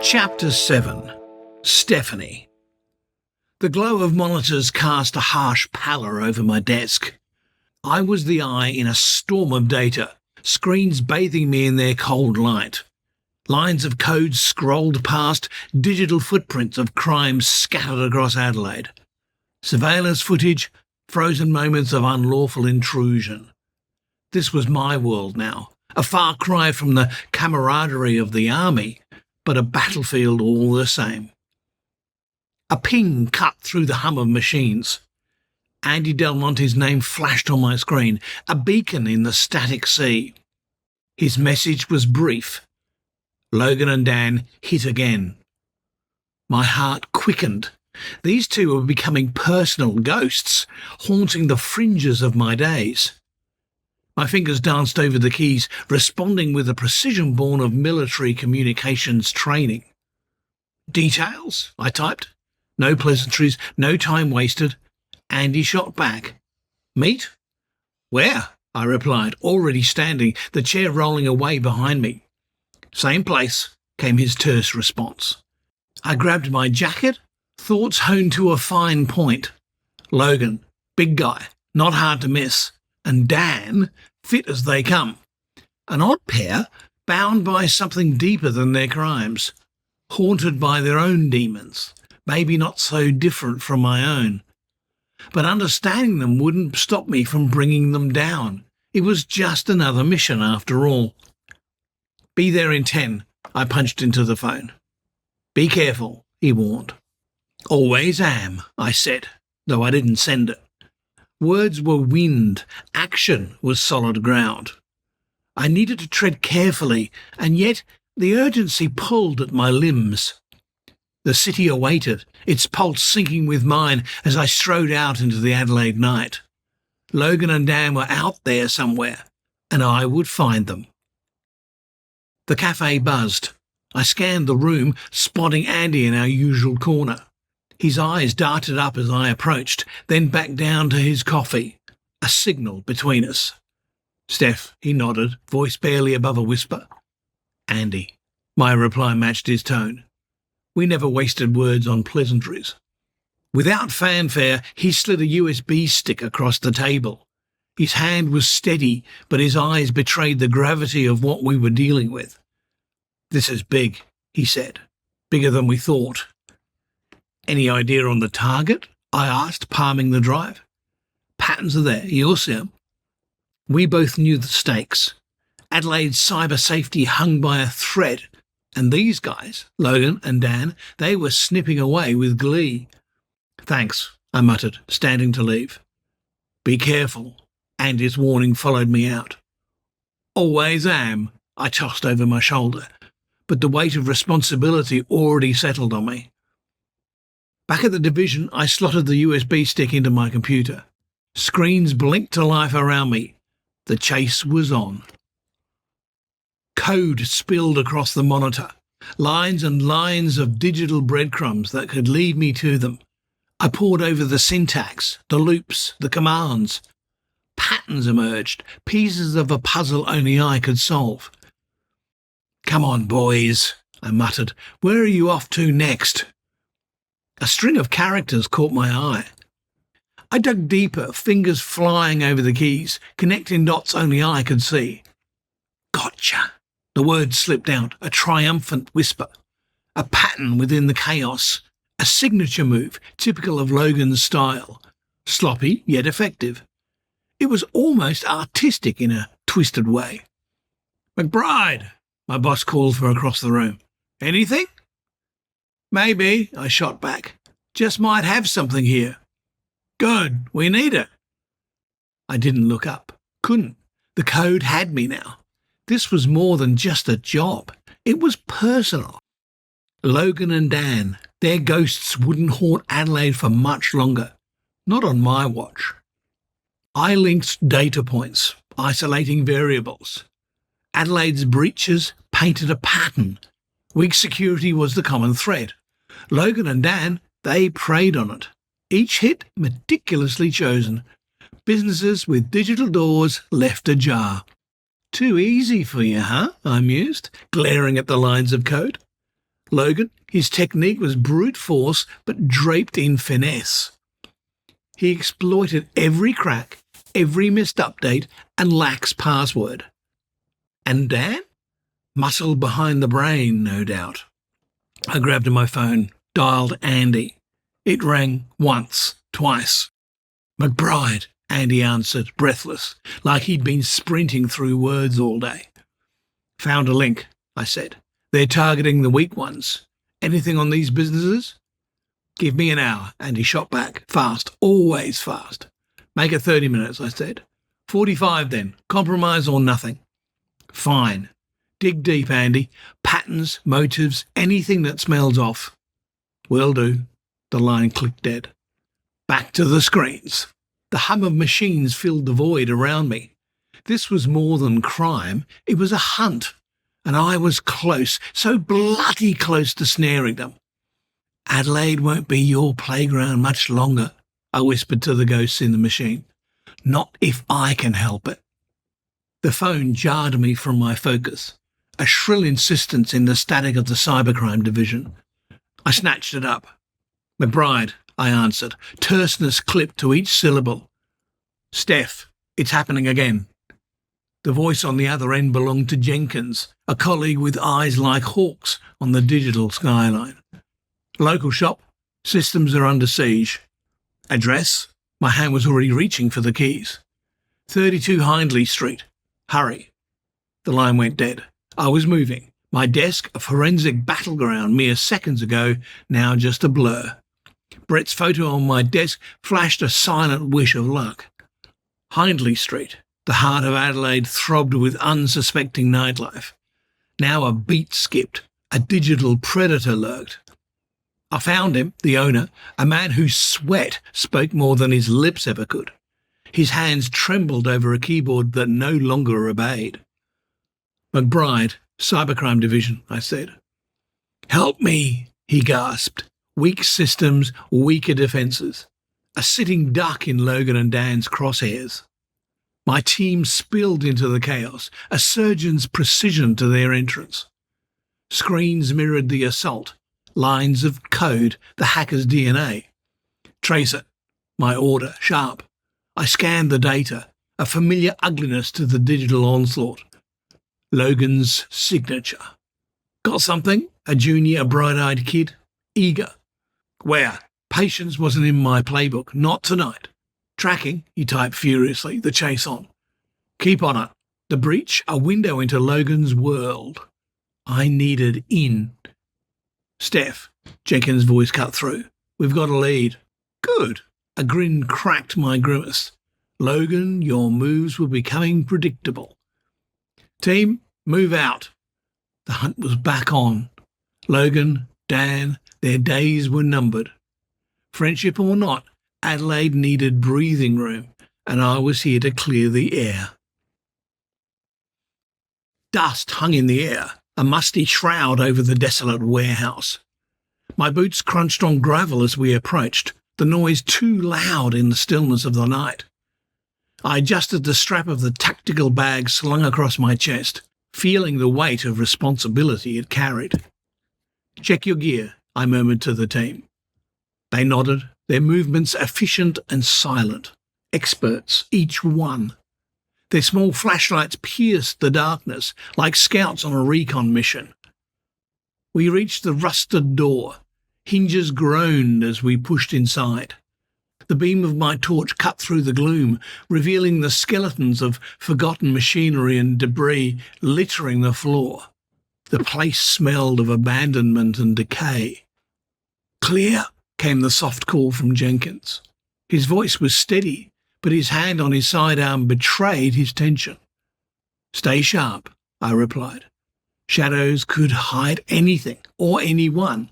Chapter 7. Stephanie. The glow of monitors cast a harsh pallor over my desk. I was the eye in a storm of data, screens bathing me in their cold light. Lines of code scrolled past, digital footprints of crimes scattered across Adelaide. Surveillance footage, frozen moments of unlawful intrusion. This was my world now, a far cry from the camaraderie of the army, but a battlefield all the same. A ping cut through the hum of machines. Andy Del Monte's name flashed on my screen, a beacon in the static sea. His message was brief. Logan and Dan hit again. My heart quickened. These two were becoming personal ghosts, haunting the fringes of my days. My fingers danced over the keys, responding with the precision born of military communications training. Details, I typed. No pleasantries, no time wasted. Andy shot back. Meet? Where? I replied, already standing, the chair rolling away behind me. Same place, came his terse response. I grabbed my jacket, thoughts honed to a fine point. Logan, big guy, not hard to miss. And Dan, fit as they come. An odd pair, bound by something deeper than their crimes, haunted by their own demons, maybe not so different from my own. But understanding them wouldn't stop me from bringing them down. It was just another mission after all. Be there in 10, I punched into the phone. Be careful, he warned. Always am, I said, though I didn't send it. Words were wind, action was solid ground. I needed to tread carefully, and yet the urgency pulled at my limbs. The city awaited, its pulse syncing with mine as I strode out into the Adelaide night. Logan and Dan were out there somewhere, and I would find them. The cafe buzzed. I scanned the room, spotting Andy in our usual corner. His eyes darted up as I approached, then back down to his coffee, a signal between us. Steph, he nodded, voice barely above a whisper. Andy. My reply matched his tone. We never wasted words on pleasantries. Without fanfare, he slid a USB stick across the table. His hand was steady, but his eyes betrayed the gravity of what we were dealing with. This is big, he said. Bigger than we thought. Any idea on the target? I asked, palming the drive. Patterns are there, you'll see 'em. We both knew the stakes. Adelaide's cyber safety hung by a thread, and these guys, Logan and Dan, they were snipping away with glee. Thanks, I muttered, standing to leave. Be careful, Andy's warning followed me out. Always am, I tossed over my shoulder, but the weight of responsibility already settled on me. Back at the division, I slotted the USB stick into my computer. Screens blinked to life around me. The chase was on. Code spilled across the monitor, lines and lines of digital breadcrumbs that could lead me to them. I pored over the syntax, the loops, the commands. Patterns emerged, pieces of a puzzle only I could solve. Come on, boys, I muttered. Where are you off to next? A string of characters caught my eye. I dug deeper, fingers flying over the keys, connecting dots only I could see. Gotcha. The words slipped out, a triumphant whisper. A pattern within the chaos. A signature move, typical of Logan's style. Sloppy, yet effective. It was almost artistic in a twisted way. McBride, my boss called from across the room. Anything? Maybe, I shot back. Just might have something here. Good, we need it. I didn't look up. Couldn't. The code had me now. This was more than just a job. It was personal. Logan and Dan, their ghosts wouldn't haunt Adelaide for much longer. Not on my watch. I linked data points, isolating variables. Adelaide's breaches painted a pattern. Weak security was the common thread. Logan and Dan, they preyed on it. Each hit meticulously chosen. Businesses with digital doors left ajar. Too easy for you, huh? I mused, glaring at the lines of code. Logan, his technique was brute force but draped in finesse. He exploited every crack, every missed update, and lax password. And Dan? Muscle behind the brain, no doubt. I grabbed my phone, dialed Andy. It rang once, twice. "McBride," Andy answered, breathless, like he'd been sprinting through words all day. "Found a link," I said. "They're targeting the weak ones. Anything on these businesses?" "Give me an hour," Andy shot back. "Fast, always fast." "Make it 30 minutes," I said. 45 then. Compromise or nothing." "Fine. Dig deep, Andy. Patterns, motives, anything that smells off." "Will do." The line clicked dead. Back to the screens. The hum of machines filled the void around me. This was more than crime. It was a hunt. And I was close, so bloody close to snaring them. "Adelaide won't be your playground much longer," I whispered to the ghosts in the machine. "Not if I can help it." The phone jarred me from my focus, a shrill insistence in the static of the cybercrime division. I snatched it up. "McBride," I answered, terseness clipped to each syllable. "Steph, it's happening again." The voice on the other end belonged to Jenkins, a colleague with eyes like hawks on the digital skyline. "Local shop. Systems are under siege." "Address?" My hand was already reaching for the keys. 32 Hindley Street. "Hurry." The line went dead. I was moving. My desk, a forensic battleground mere seconds ago, now just a blur. Brett's photo on my desk flashed a silent wish of luck. Hindley Street, the heart of Adelaide, throbbed with unsuspecting nightlife. Now a beat skipped, a digital predator lurked. I found him, the owner, a man whose sweat spoke more than his lips ever could. His hands trembled over a keyboard that no longer obeyed. "McBride, Cybercrime Division," I said. "Help me," he gasped. Weak systems, weaker defences. A sitting duck in Logan and Dan's crosshairs. My team spilled into the chaos, a surgeon's precision to their entrance. Screens mirrored the assault, lines of code, the hacker's DNA. "Trace it." My order, sharp. I scanned the data, a familiar ugliness to the digital onslaught. Logan's signature. "Got something?" A junior, a bright-eyed kid. Eager. "Where?" Patience wasn't in my playbook. Not tonight. "Tracking," he typed furiously, the chase on. "Keep on it." The breach, a window into Logan's world. I needed in. "Steph," Jenkins' voice cut through. "We've got a lead." "Good." A grin cracked my grimace. "Logan, your moves were becoming predictable." "Team, move out." The hunt was back on. Logan, Dan, their days were numbered. Friendship or not, Adelaide needed breathing room, and I was here to clear the air. Dust hung in the air, a musty shroud over the desolate warehouse. My boots crunched on gravel as we approached, the noise too loud in the stillness of the night. I adjusted the strap of the tactical bag slung across my chest, feeling the weight of responsibility it carried. "Check your gear," I murmured to the team. They nodded, their movements efficient and silent. Experts, each one. Their small flashlights pierced the darkness like scouts on a recon mission. We reached the rusted door. Hinges groaned as we pushed inside. The beam of my torch cut through the gloom, revealing the skeletons of forgotten machinery and debris littering the floor. The place smelled of abandonment and decay. "Clear," came the soft call from Jenkins. His voice was steady, but his hand on his sidearm betrayed his tension. "Stay sharp," I replied. Shadows could hide anything or anyone.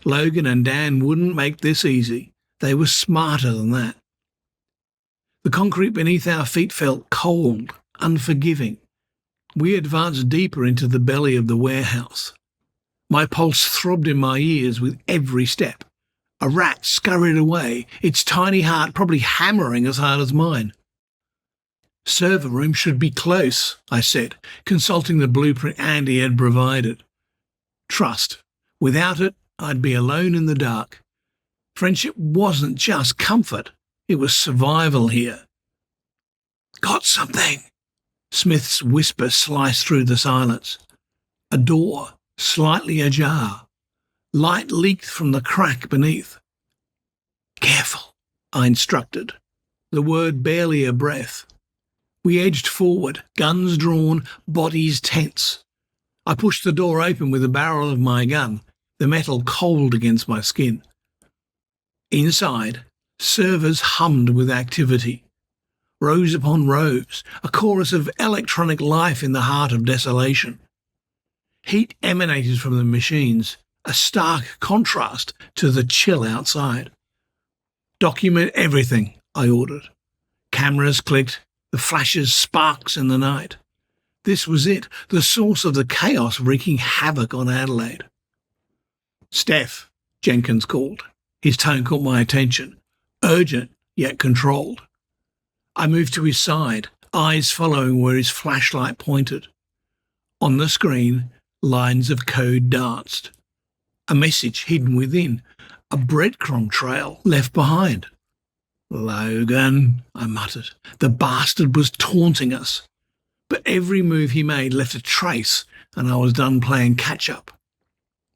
Logan and Dan wouldn't make this easy. They were smarter than that. The concrete beneath our feet felt cold, unforgiving. We advanced deeper into the belly of the warehouse. My pulse throbbed in my ears with every step. A rat scurried away, its tiny heart probably hammering as hard as mine. "Server room should be close," I said, consulting the blueprint Andy had provided. "Trust. Without it, I'd be alone in the dark. Friendship wasn't just comfort, it was survival here. Got something? Smith's whisper sliced through the silence. A door, slightly ajar. Light leaked from the crack beneath. Careful, I instructed, the word barely a breath. We edged forward, guns drawn, bodies tense. I pushed the door open with the barrel of my gun, the metal cold against my skin. Inside, servers hummed with activity. Rows upon rows, a chorus of electronic life in the heart of desolation. Heat emanated from the machines, a stark contrast to the chill outside. Document everything, I ordered. Cameras clicked, the flashes sparks in the night. This was it, the source of the chaos wreaking havoc on Adelaide. Steph, Jenkins called. His tone caught my attention, urgent yet controlled. I moved to his side, eyes following where his flashlight pointed. On the screen, lines of code danced. A message hidden within, a breadcrumb trail left behind. Logan, I muttered. The bastard was taunting us. But every move he made left a trace, and I was done playing catch-up.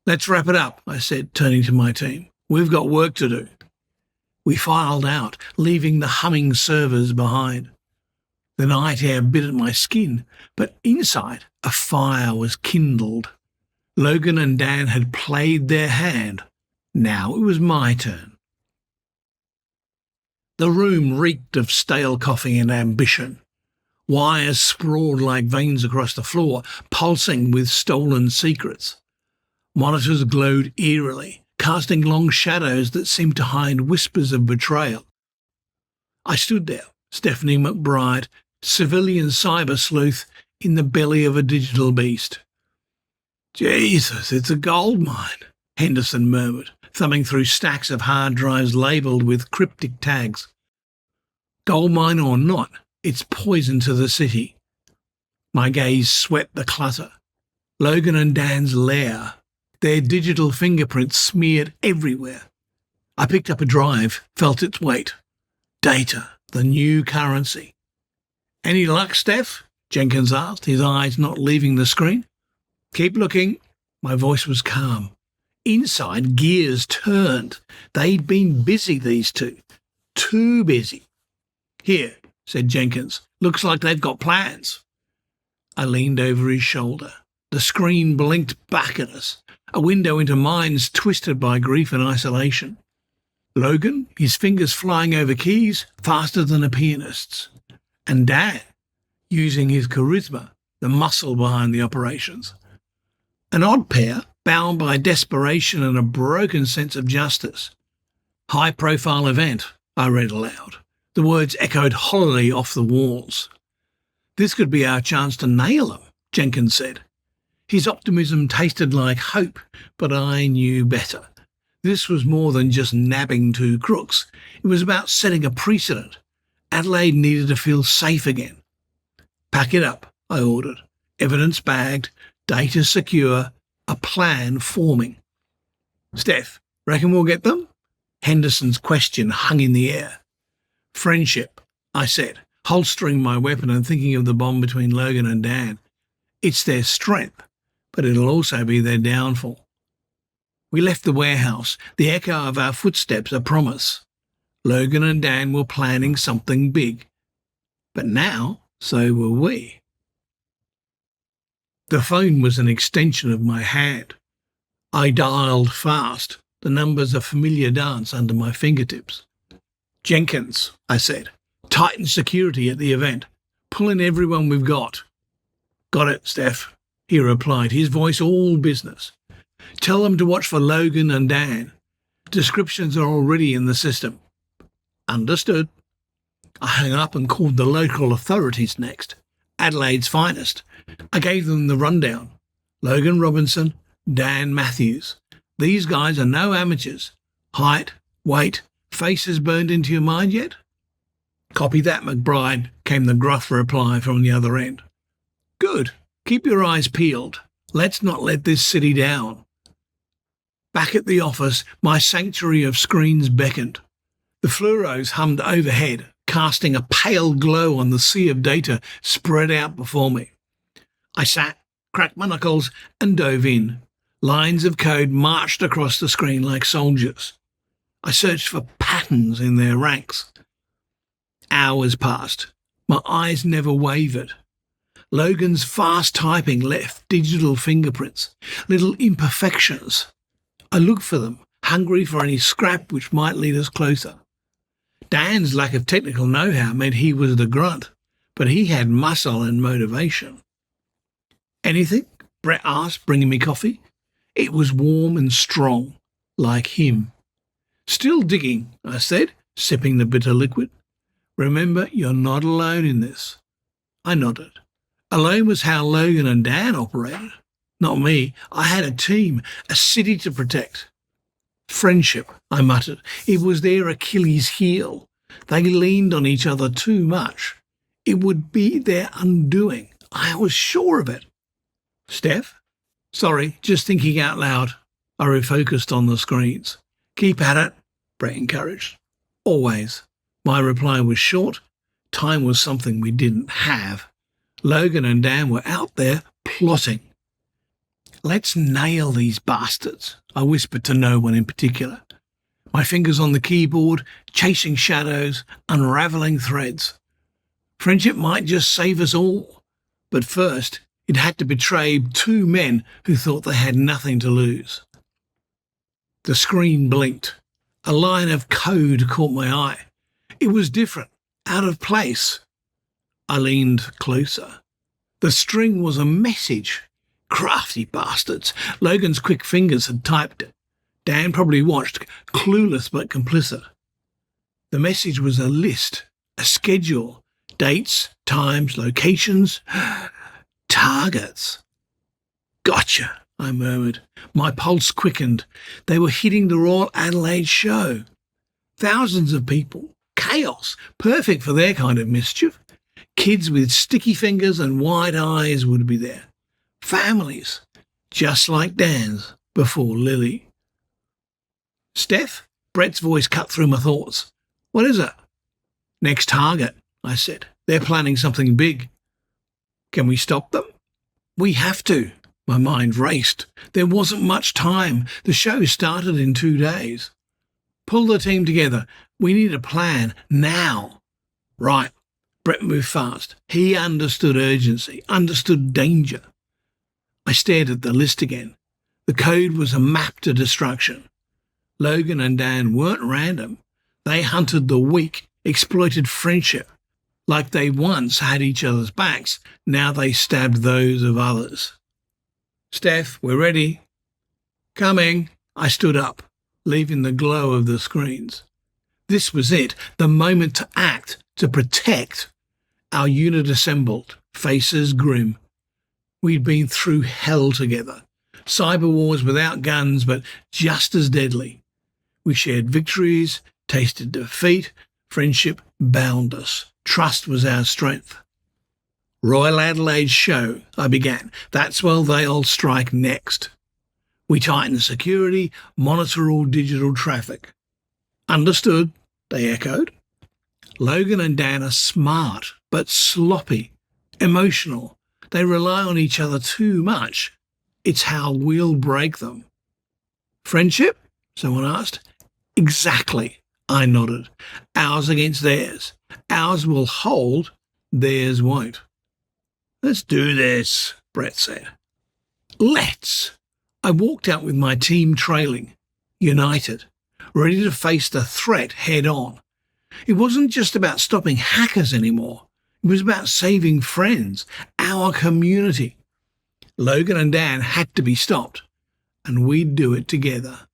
Let's wrap it up, I said, turning to my team. We've got work to do. We filed out, leaving the humming servers behind. The night air bit at my skin, but inside a fire was kindled. Logan and Dan had played their hand. Now it was my turn. The room reeked of stale coffee and ambition. Wires sprawled like veins across the floor, pulsing with stolen secrets. Monitors glowed eerily, casting long shadows that seemed to hide whispers of betrayal. I stood there, Stephanie McBride, civilian cyber sleuth, in the belly of a digital beast. Jesus, it's a gold mine, Henderson murmured, thumbing through stacks of hard drives labelled with cryptic tags. Gold mine or not, it's poison to the city. My gaze swept the clutter. Logan and Dan's lair, their digital fingerprints smeared everywhere. I picked up a drive, felt its weight. Data, the new currency. Any luck, Steph? Jenkins asked, his eyes not leaving the screen. Keep looking. My voice was calm. Inside, gears turned. They'd been busy, these two. Too busy. Here, said Jenkins. Looks like they've got plans. I leaned over his shoulder. The screen blinked back at us, a window into minds twisted by grief and isolation. Logan, his fingers flying over keys, faster than a pianist's. And Dan, using his charisma, the muscle behind the operations. An odd pair, bound by desperation and a broken sense of justice. High-profile event, I read aloud. The words echoed hollowly off the walls. This could be our chance to nail them, Jenkins said. His optimism tasted like hope, but I knew better. This was more than just nabbing two crooks. It was about setting a precedent. Adelaide needed to feel safe again. Pack it up, I ordered. Evidence bagged, data secure, a plan forming. Steph, reckon we'll get them? Henderson's question hung in the air. Friendship, I said, holstering my weapon and thinking of the bond between Logan and Dan. It's their strength, but it'll also be their downfall. We left the warehouse, the echo of our footsteps a promise. Logan and Dan were planning something big. But now, so were we. The phone was an extension of my hand. I dialed fast, the numbers a familiar dance under my fingertips. Jenkins, I said, tighten security at the event. Pull in everyone we've got. Got it, Steph, he replied, his voice all business. Tell them to watch for Logan and Dan. Descriptions are already in the system. Understood. I hung up and called the local authorities next. Adelaide's finest. I gave them the rundown. Logan Robinson, Dan Matthews. These guys are no amateurs. Height, weight, faces burned into your mind yet? Copy that, McBride, came the gruff reply from the other end. Good. Keep your eyes peeled. Let's not let this city down. Back at the office, my sanctuary of screens beckoned. The fluoros hummed overhead, casting a pale glow on the sea of data spread out before me. I sat, cracked my knuckles, and dove in. Lines of code marched across the screen like soldiers. I searched for patterns in their ranks. Hours passed. My eyes never wavered. Logan's fast typing left digital fingerprints, little imperfections. I looked for them, hungry for any scrap which might lead us closer. Dan's lack of technical know-how meant he was the grunt, but he had muscle and motivation. "Anything?" Brett asked, bringing me coffee. It was warm and strong, like him. "Still digging," I said, sipping the bitter liquid. "Remember, you're not alone in this." I nodded. Alone was how Logan and Dan operated. Not me. I had a team, a city to protect. "Friendship," I muttered. It was their Achilles heel. They leaned on each other too much. It would be their undoing. I was sure of it. "Steph?" "Sorry, just thinking out loud." I refocused on the screens. "Keep at it," Brett encouraged. "Always." My reply was short. Time was something we didn't have. Logan and Dan were out there plotting. "Let's nail these bastards," I whispered to no one in particular. My fingers on the keyboard, chasing shadows, unravelling threads. Friendship might just save us all. But first, it had to betray two men who thought they had nothing to lose. The screen blinked. A line of code caught my eye. It was different, out of place. I leaned closer. The string was a message. Crafty bastards. Logan's quick fingers had typed it. Dan probably watched, clueless but complicit. The message was a list, a schedule, dates, times, locations, targets. "Gotcha," I murmured. My pulse quickened. They were hitting the Royal Adelaide show. Thousands of people. Chaos. Perfect for their kind of mischief. Kids with sticky fingers and wide eyes would be there. Families. Just like Dan's before Lily. "Steph?" Brett's voice cut through my thoughts. "What is it?" "Next target," I said. "They're planning something big." "Can we stop them?" "We have to." My mind raced. There wasn't much time. The show started in 2 days. "Pull the team together. We need a plan now." "Right." Brett moved fast. He understood urgency, understood danger. I stared at the list again. The code was a map to destruction. Logan and Dan weren't random. They hunted the weak, exploited friendship. Like they once had each other's backs, now they stabbed those of others. "Steph, we're ready." "Coming." I stood up, leaving the glow of the screens. This was it, the moment to act, to protect. Our unit assembled, faces grim. We'd been through hell together. Cyber wars without guns, but just as deadly. We shared victories, tasted defeat. Friendship bound us. Trust was our strength. "Royal Adelaide show," I began. "That's where they'll strike next. We tighten security, monitor all digital traffic." "Understood," they echoed. Logan and Dan are smart, but sloppy, emotional. They rely on each other too much. It's how we'll break them. "Friendship?" someone asked. "Exactly," I nodded. "Ours against theirs. Ours will hold, theirs won't." "Let's do this," Brett said. "Let's." I walked out with my team trailing, united, ready to face the threat head on. It wasn't just about stopping hackers anymore. It was about saving friends, our community. Logan and Dan had to be stopped, and we'd do it together.